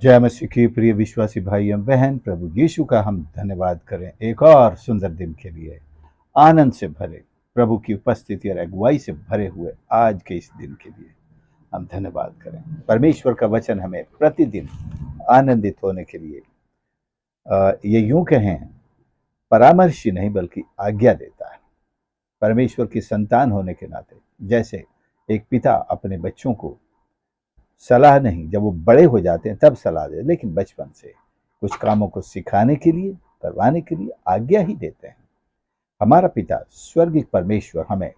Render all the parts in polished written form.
जय मसीह की प्रिय विश्वासी भाई एवं बहन, प्रभु यीशु का हम धन्यवाद करें एक और सुंदर दिन के लिए। आनंद से भरे, प्रभु की उपस्थिति और अगुवाई से भरे हुए आज के इस दिन के लिए हम धन्यवाद करें। परमेश्वर का वचन हमें प्रतिदिन आनंदित होने के लिए ये यूं कहें, परामर्श ही नहीं बल्कि आज्ञा देता है। परमेश्वर की संतान होने के नाते जैसे एक पिता अपने बच्चों को सलाह नहीं, जब वो बड़े हो जाते हैं तब सलाह दे, लेकिन बचपन से कुछ कामों को सिखाने के लिए, करवाने के लिए आज्ञा ही देते हैं। हमारा पिता स्वर्गीय परमेश्वर हमें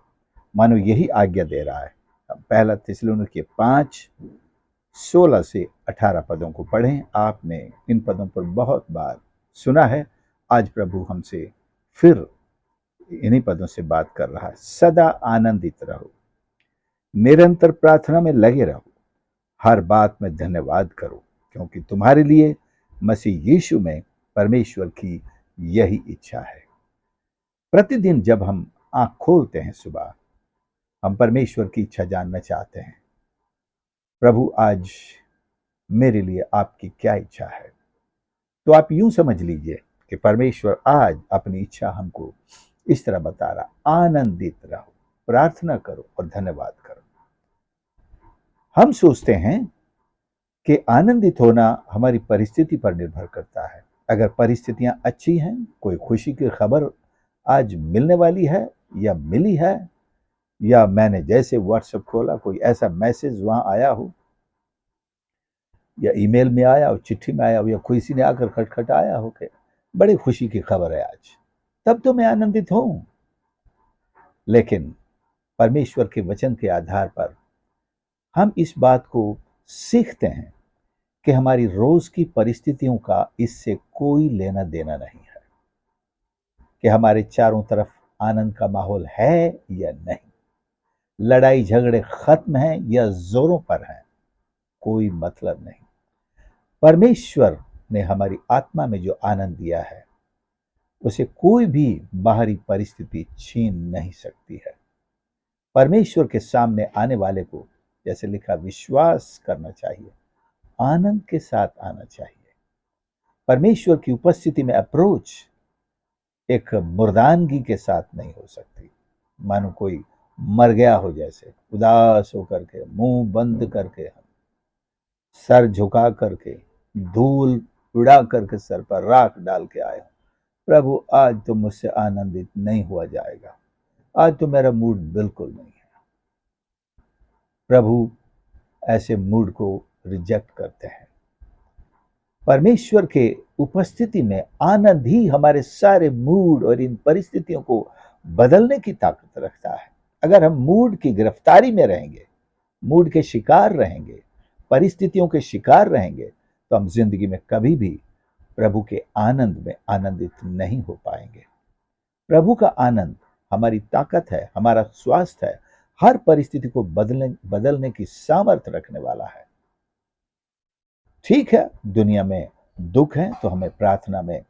मानो यही आज्ञा दे रहा है। पहला थिस्सलुनीके 5:16 से 18 पदों को पढ़ें। आपने इन पदों पर बहुत बार सुना है। आज प्रभु हमसे फिर इन्हीं पदों से बात कर रहा है। सदा आनंदित रहो, निरंतर प्रार्थना में लगे रहो, हर बात में धन्यवाद करो, क्योंकि तुम्हारे लिए मसीह यीशु में परमेश्वर की यही इच्छा है। प्रतिदिन जब हम आंख खोलते हैं सुबह, हम परमेश्वर की इच्छा जानना चाहते हैं। प्रभु, आज मेरे लिए आपकी क्या इच्छा है? तो आप यूं समझ लीजिए कि परमेश्वर आज अपनी इच्छा हमको इस तरह बता रहा, आनंदित रहो, प्रार्थना करो और धन्यवाद करो। हम सोचते हैं कि आनंदित होना हमारी परिस्थिति पर निर्भर करता है। अगर परिस्थितियां अच्छी हैं, कोई खुशी की खबर आज मिलने वाली है या मिली है, या मैंने जैसे व्हाट्सएप खोला कोई ऐसा मैसेज वहां आया हो, या ईमेल में आया हो, चिट्ठी में आया हो, या किसी ने आकर खटखटाया हो कि बड़ी खुशी की खबर है आज, तब तो मैं आनंदित हूं। लेकिन परमेश्वर के वचन के आधार पर हम इस बात को सीखते हैं कि हमारी रोज की परिस्थितियों का इससे कोई लेना देना नहीं है कि हमारे चारों तरफ आनंद का माहौल है या नहीं, लड़ाई झगड़े खत्म हैं या जोरों पर हैं, कोई मतलब नहीं। परमेश्वर ने हमारी आत्मा में जो आनंद दिया है, उसे कोई भी बाहरी परिस्थिति छीन नहीं सकती है। परमेश्वर के सामने आने वाले को, जैसे लिखा, विश्वास करना चाहिए, आनंद के साथ आना चाहिए। परमेश्वर की उपस्थिति में अप्रोच एक मुर्दानगी के साथ नहीं हो सकती, मानो कोई मर गया हो, जैसे उदास होकर के, मुंह बंद करके, सर झुका करके, धूल उड़ा करके, सर पर राख डाल के आए, प्रभु आज तो मुझसे आनंदित नहीं हुआ जाएगा, आज तो मेरा मूड बिल्कुल नहीं है। प्रभु ऐसे मूड को रिजेक्ट करते हैं। परमेश्वर के उपस्थिति में आनंद ही हमारे सारे मूड और इन परिस्थितियों को बदलने की ताकत रखता है। अगर हम मूड की गिरफ्तारी में रहेंगे, मूड के शिकार रहेंगे, परिस्थितियों के शिकार रहेंगे, तो हम जिंदगी में कभी भी प्रभु के आनंद में आनंदित नहीं हो पाएंगे। प्रभु का आनंद हमारी ताकत है, हमारा स्वास्थ्य है, हर परिस्थिति को बदलने की सामर्थ्य रखने वाला है। ठीक है, दुनिया में दुख है तो हमें प्रार्थना में,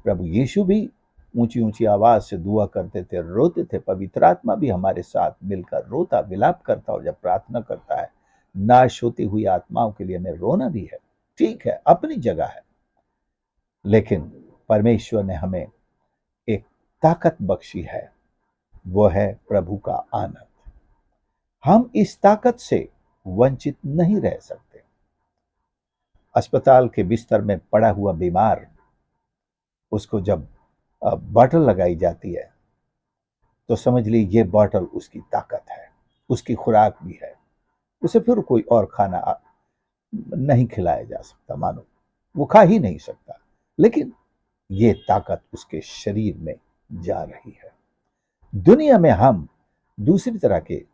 प्रभु यीशु भी ऊंची ऊंची आवाज से दुआ करते थे, रोते थे। पवित्र आत्मा भी हमारे साथ मिलकर रोता, विलाप करता और जब प्रार्थना करता है। नाश होती हुई आत्माओं के लिए हमें रोना भी है, ठीक है, अपनी जगह है। लेकिन परमेश्वर ने हमें एक ताकत बख्शी है, वो है प्रभु का आनंद। हम इस ताकत से वंचित नहीं रह सकते। अस्पताल के बिस्तर में पड़ा हुआ बीमार, उसको जब बॉटल लगाई जाती है तो समझ ली ये बॉटल उसकी ताकत है, उसकी खुराक भी है। उसे फिर कोई और खाना नहीं खिलाया जा सकता, मानो वो खा ही नहीं सकता, लेकिन ये ताकत उसके शरीर में जा रही है। दुनिया में हम दूसरी तरह के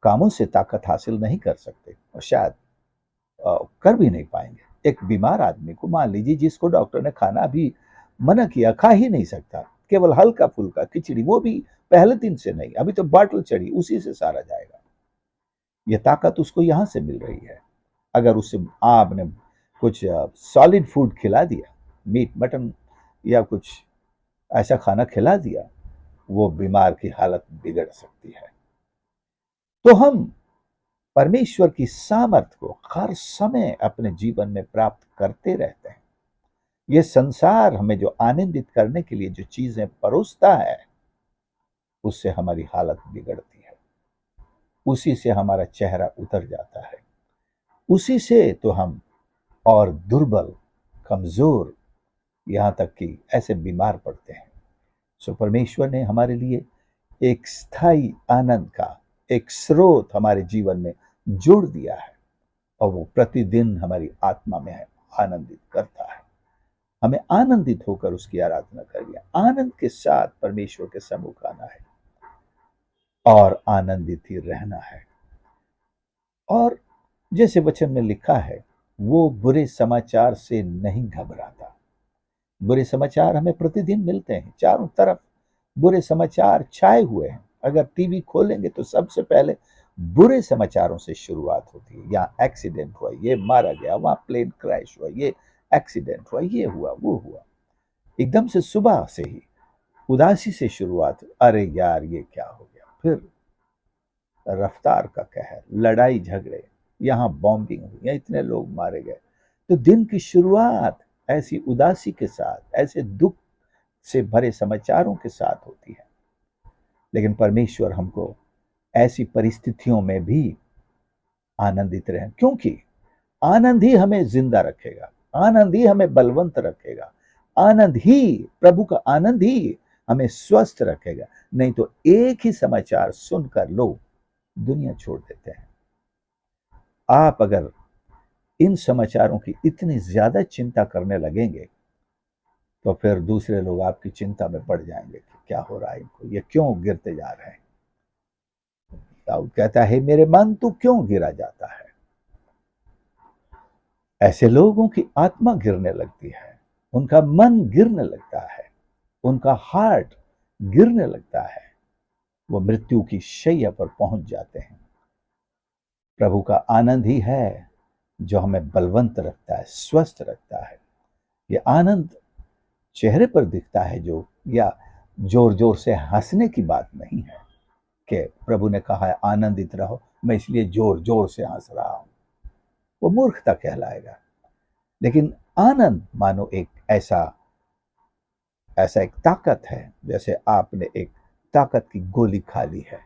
कामों से ताकत हासिल नहीं कर सकते और शायद कर भी नहीं पाएंगे। एक बीमार आदमी को मान लीजिए, जिसको डॉक्टर ने खाना भी मना किया, खा ही नहीं सकता, केवल हल्का फुल्का खिचड़ी, वो भी पहले दिन से नहीं, अभी तो बॉटल चढ़ी, उसी से सारा जाएगा। ये ताकत उसको यहां से मिल रही है। अगर उसे आपने कुछ सॉलिड फूड खिला दिया, मीट मटन या कुछ ऐसा खाना खिला दिया, वो बीमार की हालत बिगड़ सकती है। तो हम परमेश्वर की सामर्थ को हर समय अपने जीवन में प्राप्त करते रहते हैं। ये संसार हमें जो आनंदित करने के लिए जो चीजें परोसता है, उससे हमारी हालत बिगड़ती है, उसी से हमारा चेहरा उतर जाता है, उसी से तो हम और दुर्बल, कमजोर, यहां तक कि ऐसे बीमार पड़ते हैं। सो परमेश्वर ने हमारे लिए एक स्थायी आनंद का एक स्रोत हमारे जीवन में जोड़ दिया है, और वो प्रतिदिन हमारी आत्मा में आनंदित करता है। हमें आनंदित होकर उसकी आराधना करनी है, आनंद के साथ परमेश्वर के सम्मुख आना है और आनंदित ही रहना है। और जैसे वचन में लिखा है, वो बुरे समाचार से नहीं घबराता। बुरे समाचार हमें प्रतिदिन मिलते हैं, चारों तरफ बुरे समाचार छाए हुए हैं। अगर टीवी खोलेंगे तो सबसे पहले बुरे समाचारों से शुरुआत होती है। यहाँ एक्सीडेंट हुआ, ये मारा गया, वहां प्लेन क्रैश हुआ, ये एक्सीडेंट हुआ, ये हुआ, वो हुआ। एकदम से सुबह से ही उदासी से शुरुआत, अरे यार ये क्या हो गया। फिर रफ्तार का कहर, लड़ाई झगड़े, यहाँ बॉम्बिंग हुई, यहाँ इतने लोग मारे गए। तो दिन की शुरुआत ऐसी उदासी के साथ, ऐसे दुख से भरे समाचारों के साथ होती है। लेकिन परमेश्वर हमको ऐसी परिस्थितियों में भी आनंदित रहें, क्योंकि आनंद ही हमें जिंदा रखेगा, आनंद ही हमें बलवंत रखेगा, आनंद ही, प्रभु का आनंद ही हमें स्वस्थ रखेगा। नहीं तो एक ही समाचार सुनकर लोग दुनिया छोड़ देते हैं। आप अगर इन समाचारों की इतनी ज्यादा चिंता करने लगेंगे तो फिर दूसरे लोग आपकी चिंता में पड़ जाएंगे कि क्या हो रहा है इनको, ये क्यों गिरते जा रहे हैं। दाऊद कहता है, मेरे मन तू क्यों गिरा जाता है। ऐसे लोगों की आत्मा गिरने लगती है, उनका मन गिरने लगता है, उनका हार्ट गिरने लगता है, वो मृत्यु की शैया पर पहुंच जाते हैं। प्रभु का आनंद ही है जो हमें बलवंत रखता है, स्वस्थ रखता है। ये आनंद चेहरे पर दिखता है, जो या जोर जोर से हंसने की बात नहीं है कि प्रभु ने कहा है आनंदित रहो, मैं इसलिए जोर जोर से हंस रहा हूं, वो मूर्खता कहलाएगा। लेकिन आनंद मानो एक ऐसा ऐसा एक ताकत है, जैसे आपने एक ताकत की गोली खा ली है,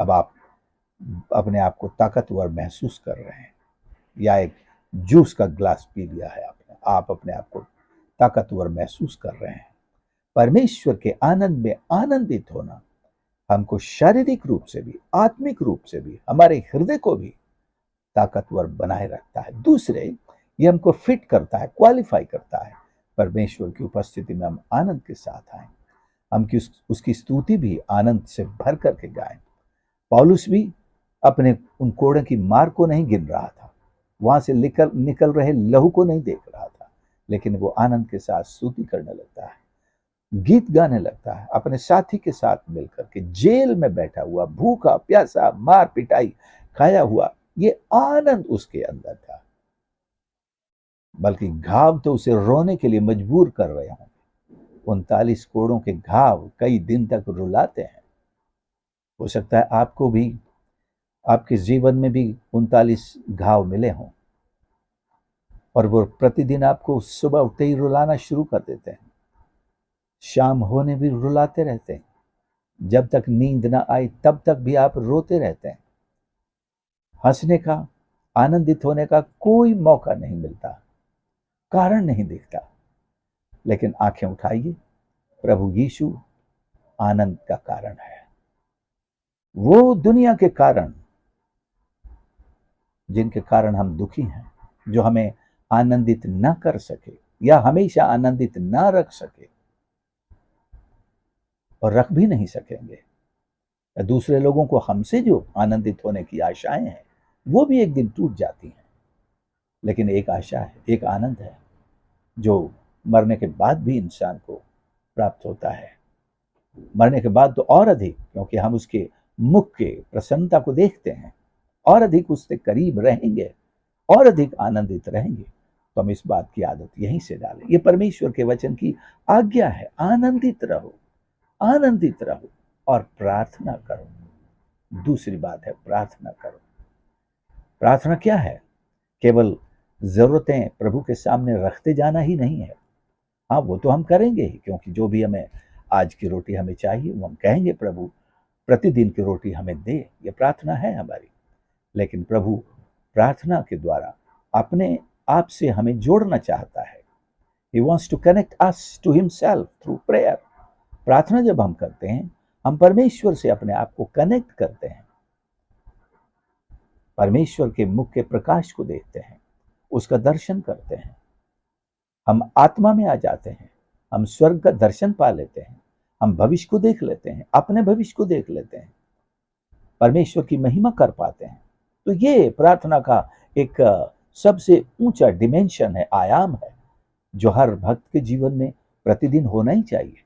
अब आप अपने आप को ताकतवर महसूस कर रहे हैं, या एक जूस का ग्लास पी लिया है आपने, आप अपने आप को ताकतवर महसूस कर रहे हैं। परमेश्वर के आनंद में आनंदित होना हमको शारीरिक रूप से भी, आत्मिक रूप से भी, हमारे हृदय को भी ताकतवर बनाए रखता है। दूसरे, ये हमको फिट करता है, क्वालिफाई करता है। परमेश्वर की उपस्थिति में हम आनंद के साथ आए, हम उसकी स्तुति भी आनंद से भर करके गाएं। पौलुस भी अपने उन कोड़े की मार को नहीं गिन रहा था, वहां से निकल निकल रहे लहू को नहीं देख रहा था, लेकिन वो आनंद के साथ स्तुति करने लगता है, गीत गाने लगता है, अपने साथी के साथ मिलकर के। जेल में बैठा हुआ, भूखा प्यासा, मार पिटाई खाया हुआ, ये आनंद उसके अंदर था। बल्कि घाव तो उसे रोने के लिए मजबूर कर रहे हों। 39 कोड़ों के घाव कई दिन तक रुलाते हैं। हो सकता है आपको भी, आपके जीवन में भी 39 घाव मिले हों, और वो प्रतिदिन आपको सुबह उठते ही रुलाना शुरू कर देते हैं, शाम होने भी रुलाते रहते हैं, जब तक नींद ना आए तब तक भी आप रोते रहते हैं। हंसने का, आनंदित होने का कोई मौका नहीं मिलता, कारण नहीं दिखता। लेकिन आंखें उठाइए, प्रभु यीशु आनंद का कारण है। वो दुनिया के कारण, जिनके कारण हम दुखी हैं, जो हमें आनंदित ना कर सके या हमेशा आनंदित ना रख सके, और रख भी नहीं सकेंगे। दूसरे लोगों को हमसे जो आनंदित होने की आशाएं हैं, वो भी एक दिन टूट जाती हैं। लेकिन एक आशा है, एक आनंद है, जो मरने के बाद भी इंसान को प्राप्त होता है। मरने के बाद तो और अधिक, क्योंकि हम उसके मुख के प्रसन्नता को देखते हैं, और अधिक उससे करीब रहेंगे, और अधिक आनंदित रहेंगे। तो हम इस बात की आदत यहीं से डालें। ये परमेश्वर के वचन की आज्ञा है, आनंदित रहो, आनंदित रहो और प्रार्थना करो। दूसरी बात है, प्रार्थना करो। प्रार्थना क्या है? केवल ज़रूरतें प्रभु के सामने रखते जाना ही नहीं है। हाँ, वो तो हम करेंगे ही, क्योंकि जो भी हमें आज की रोटी हमें चाहिए, वो हम कहेंगे प्रभु प्रतिदिन की रोटी हमें दे, ये प्रार्थना है हमारी। लेकिन प्रभु प्रार्थना के द्वारा अपने आप से हमें जोड़ना चाहता है। He wants to connect us to himself through prayer. प्रार्थना जब हम करते हैं, हम परमेश्वर से अपने आप को कनेक्ट करते हैं, परमेश्वर के मुख के प्रकाश को देखते हैं, उसका दर्शन करते हैं, हम आत्मा में आ जाते हैं, हम स्वर्ग का दर्शन पा लेते हैं, हम भविष्य को देख लेते हैं, अपने भविष्य को देख लेते हैं, परमेश्वर की महिमा कर पाते हैं। तो ये प्रार्थना का एक सबसे ऊंचा डिमेंशन है, आयाम है, जो हर भक्त के जीवन में प्रतिदिन होना ही चाहिए।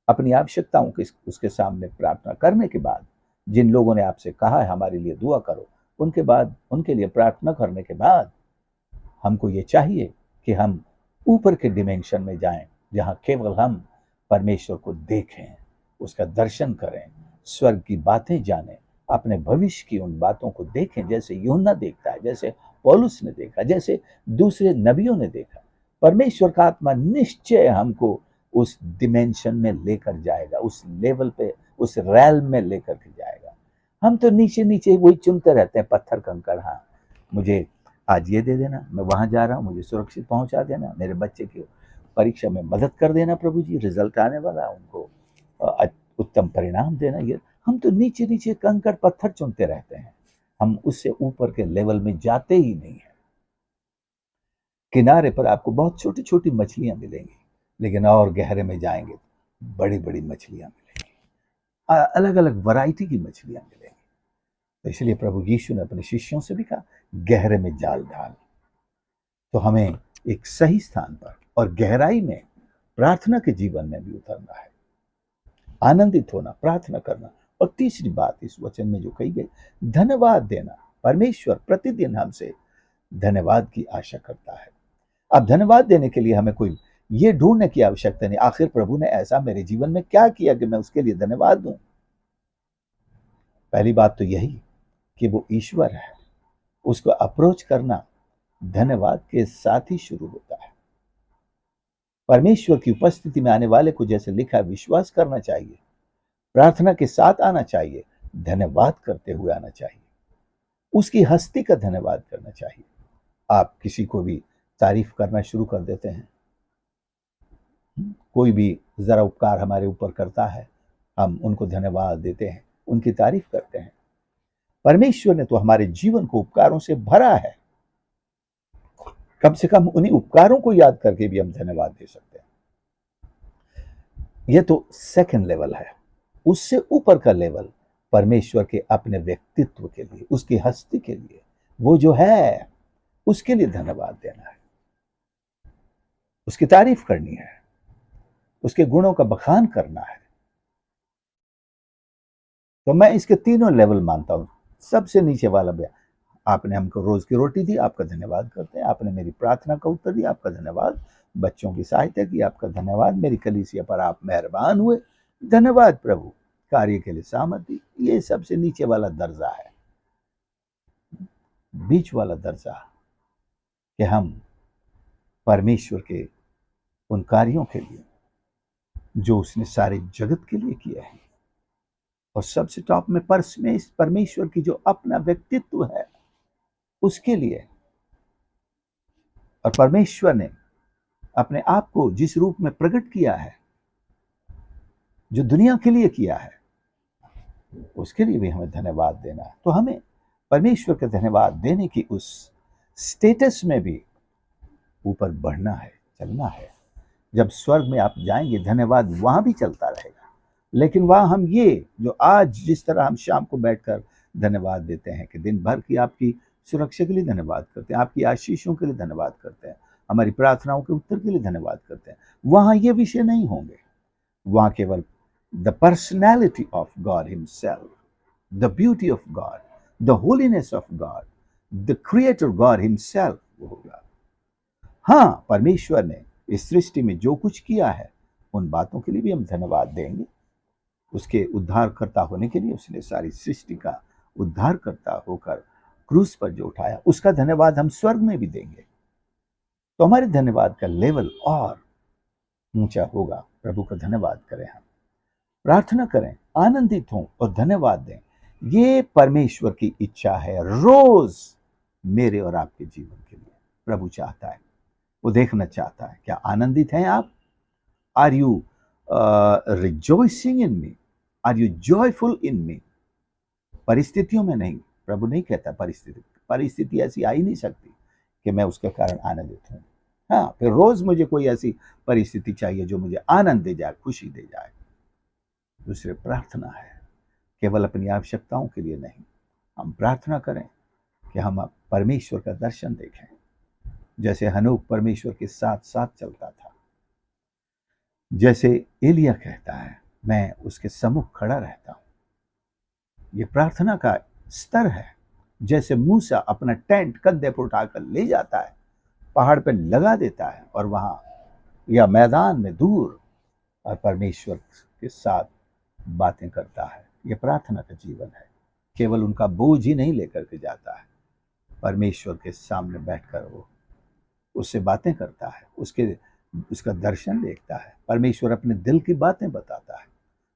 अपनी आवश्यकताओं के उसके सामने प्रार्थना करने के बाद, जिन लोगों ने आपसे कहा है हमारे लिए दुआ करो, उनके बाद उनके लिए प्रार्थना करने के बाद हमको ये चाहिए कि हम ऊपर के डिमेंशन में जाएं, जहां केवल हम परमेश्वर को देखें, उसका दर्शन करें, स्वर्ग की बातें जानें, अपने भविष्य की उन बातों को देखें, जैसे यूहन्ना देखता है, जैसे पौलुस ने देखा, जैसे दूसरे नबियों ने देखा। परमेश्वर का आत्मा निश्चय हमको उस डिमेंशन में लेकर जाएगा, उस लेवल पे, उस रैल्म में लेकर के जाएगा। हम तो नीचे नीचे वही चुनते रहते हैं, पत्थर कंकड़। हाँ, मुझे आज ये दे देना, मैं वहां जा रहा हूँ, मुझे सुरक्षित पहुंचा देना, मेरे बच्चे की परीक्षा में मदद कर देना प्रभु जी, रिजल्ट आने वाला, उनको उत्तम परिणाम देना। ये हम तो नीचे नीचे कंकड़ पत्थर चुनते रहते हैं, हम उससे ऊपर के लेवल में जाते ही नहीं है। किनारे पर आपको बहुत छोटी छोटी मछलियां मिलेंगी, लेकिन और गहरे में जाएंगे तो बड़ी बड़ी मछलियां मिलेंगी, अलग अलग वैरायटी की मछलियां मिलेंगी। तो इसलिए प्रभु यीशु ने अपने शिष्यों से भी कहा, गहरे में जाल डाल। तो हमें एक सही स्थान पर और गहराई में प्रार्थना के जीवन में भी उतरना है, आनंदित होना, प्रार्थना करना। और तीसरी बात इस वचन में जो कही गई, धन्यवाद देना। परमेश्वर प्रतिदिन हमसे धन्यवाद की आशा करता है। अब धन्यवाद देने के लिए हमें कोई ये ढूंढने की आवश्यकता नहीं, आखिर प्रभु ने ऐसा मेरे जीवन में क्या किया कि मैं उसके लिए धन्यवाद दूं। पहली बात तो यही कि वो ईश्वर है, उसको अप्रोच करना धन्यवाद के साथ ही शुरू होता है। परमेश्वर की उपस्थिति में आने वाले को, जैसे लिखा है, विश्वास करना चाहिए, प्रार्थना के साथ आना चाहिए, धन्यवाद करते हुए आना चाहिए, उसकी हस्ती का धन्यवाद करना चाहिए। आप किसी को भी तारीफ करना शुरू कर देते हैं, कोई भी जरा उपकार हमारे ऊपर करता है, हम उनको धन्यवाद देते हैं, उनकी तारीफ करते हैं। परमेश्वर ने तो हमारे जीवन को उपकारों से भरा है, कम से कम उन्हीं उपकारों को याद करके भी हम धन्यवाद दे सकते हैं। यह तो सेकंड लेवल है। उससे ऊपर का लेवल परमेश्वर के अपने व्यक्तित्व के लिए, उसकी हस्ती के लिए, वो जो है उसके लिए धन्यवाद देना है, उसकी तारीफ करनी है, उसके गुणों का बखान करना है। तो मैं इसके तीनों लेवल मानता हूं। सबसे नीचे वाला भी, आपने हमको रोज की रोटी दी, आपका धन्यवाद करते हैं। आपने मेरी प्रार्थना का उत्तर दिया, आपका धन्यवाद। बच्चों की सहायता की, आपका धन्यवाद। मेरी कलीसिया पर आप मेहरबान हुए, धन्यवाद प्रभु। कार्य के लिए सामर्थ्य, ये सबसे नीचे वाला दर्जा है। बीच वाला दर्जा कि हम परमेश्वर के उन कार्यों के लिए जो उसने सारे जगत के लिए किए हैं, और सबसे टॉप में परमेश्वर की जो अपना व्यक्तित्व है उसके लिए। और परमेश्वर ने अपने आप को जिस रूप में प्रकट किया है, जो दुनिया के लिए किया है, उसके लिए भी हमें धन्यवाद देना है। तो हमें परमेश्वर का धन्यवाद देने की उस स्टेटस में भी ऊपर बढ़ना है, चलना है। जब स्वर्ग में आप जाएंगे, धन्यवाद वहां भी चलता रहेगा, लेकिन वहां हम ये जो आज जिस तरह हम शाम को बैठकर धन्यवाद देते हैं कि दिन भर की आपकी सुरक्षा के लिए धन्यवाद करते हैं, आपकी आशीषों के लिए धन्यवाद करते हैं, हमारी प्रार्थनाओं के उत्तर के लिए धन्यवाद करते हैं, वहां ये विषय नहीं होंगे। वहां केवल the personality of God himself, the beauty of God, the holiness of God, the creator God himself वो होगा। हाँ, परमेश्वर ने इस सृष्टि में जो कुछ किया है, उन बातों के लिए भी हम धन्यवाद देंगे। उसके उद्धारकर्ता होने के लिए उसने सारी सृष्टि का उद्धारकर्ता होकर क्रूस पर जो उठाया, उसका धन्यवाद हम स्वर्ग में भी देंगे, तो हमारे धन्यवाद का लेवल और ऊंचा होगा। प्रभु का धन्यवाद करें, हम प्रार्थना करें, आनंदित हों और धन्यवाद दें। ये परमेश्वर की इच्छा है रोज मेरे और आपके जीवन के लिए। प्रभु चाहता है, वो देखना चाहता है, क्या आनंदित हैं आप? Are you rejoicing in me? Are you joyful in me? परिस्थितियों में नहीं, प्रभु नहीं कहता परिस्थिति ऐसी आ ही नहीं सकती कि मैं उसके कारण आनंदित हूं। हाँ, फिर रोज मुझे कोई ऐसी परिस्थिति चाहिए जो मुझे आनंद दे जाए, खुशी दे जाए। दूसरे प्रार्थना है, केवल अपनी आवश्यकताओं के लिए नहीं, हम प्रार्थना करें कि हम परमेश्वर का दर्शन देखें। जैसे हनोक परमेश्वर के साथ साथ चलता था, जैसे एलिया कहता है मैं उसके सम्मुख खड़ा रहता हूं, ये प्रार्थना का स्तर है। जैसे मूसा अपना टेंट कंधे पर उठाकर ले जाता है, पहाड़ पर लगा देता है और वहां या मैदान में दूर और परमेश्वर के साथ बातें करता है। ये प्रार्थना का जीवन है। केवल उनका बोझ ही नहीं लेकर के जाता है, परमेश्वर के सामने बैठकर वो उससे बातें करता है, उसका दर्शन देखता है। परमेश्वर अपने दिल की बातें बताता है।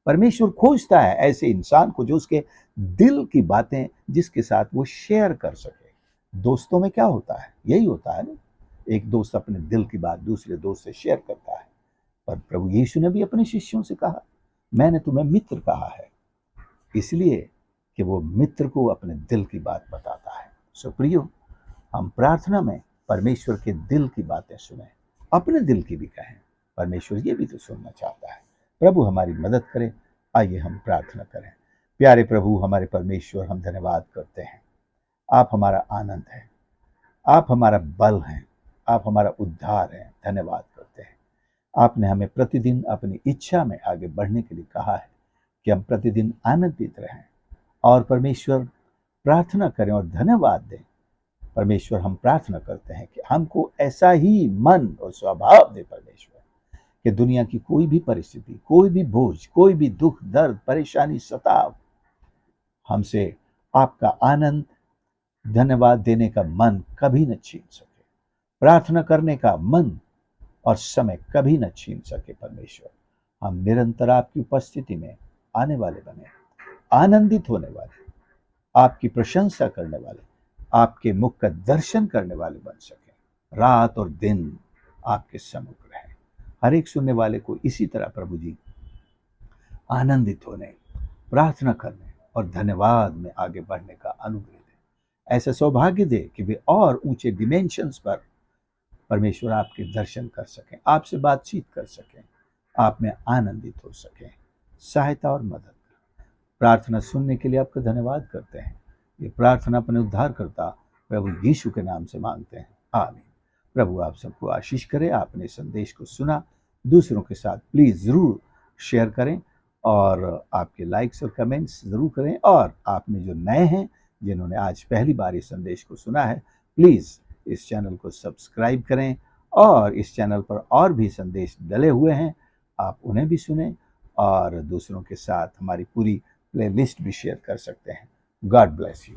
परमेश्वर खोजता है ऐसे इंसान को जो उसके दिल की बातें, जिसके साथ वो शेयर कर सके। दोस्तों में क्या होता है? यही होता है ना, एक दोस्त अपने दिल की बात दूसरे दोस्त से शेयर करता है। पर प्रभु यीशु ने भी अपने शिष्यों से कहा, मैंने तुम्हें मित्र कहा है, इसलिए कि वो मित्र को अपने दिल की बात बताता है। सो प्रियो, हम प्रार्थना में परमेश्वर के दिल की बातें सुने, अपने दिल की भी कहें। परमेश्वर ये भी तो सुनना चाहता है। प्रभु हमारी मदद करे। आइए हम प्रार्थना करें। प्यारे प्रभु, हमारे परमेश्वर, हम धन्यवाद करते हैं। आप हमारा आनंद हैं, आप हमारा बल हैं, आप हमारा उद्धार हैं। धन्यवाद करते हैं, आपने हमें प्रतिदिन अपनी इच्छा में आगे बढ़ने के लिए कहा है कि हम प्रतिदिन आनंदित रहें और परमेश्वर प्रार्थना करें और धन्यवाद दें। परमेश्वर, हम प्रार्थना करते हैं कि हमको ऐसा ही मन और स्वभाव दे परमेश्वर, कि दुनिया की कोई भी परिस्थिति, कोई भी बोझ, कोई भी दुख, दर्द, परेशानी, सताव, हमसे आपका आनंद, धन्यवाद देने का मन कभी न छीन सके। प्रार्थना करने का मन और समय कभी न छीन सके। परमेश्वर, हम निरंतर आपकी उपस्थिति में आने वाले बने, आनंदित होने वाले, आपकी प्रशंसा करने वाले, आपके मुख का दर्शन करने वाले बन सके। रात और दिन आपके सम्मुख रहे। हर एक सुनने वाले को इसी तरह प्रभु जी आनंदित होने, प्रार्थना करने और धन्यवाद में आगे बढ़ने का अनुग्रह दे। ऐसा सौभाग्य दे कि वे और ऊंचे डिमेंशंस पर परमेश्वर आपके दर्शन कर सकें, आपसे बातचीत कर सकें, आप में आनंदित हो सकें। सहायता और मदद, प्रार्थना सुनने के लिए आपका धन्यवाद करते हैं। ये प्रार्थना अपने उद्धारकर्ता प्रभु यीशु के नाम से मांगते हैं, आमीन। प्रभु आप सबको आशीष करे। आपने संदेश को सुना, दूसरों के साथ प्लीज जरूर शेयर करें और आपके लाइक्स और कमेंट्स जरूर करें। और आप में जो नए हैं, जिन्होंने आज पहली बार इस संदेश को सुना है, प्लीज इस चैनल को सब्सक्राइब करें और इस चैनल पर और भी संदेश डले हुए हैं, आप उन्हें भी सुनें और दूसरों के साथ हमारी पूरी प्लेलिस्ट भी शेयर कर सकते हैं। God bless you.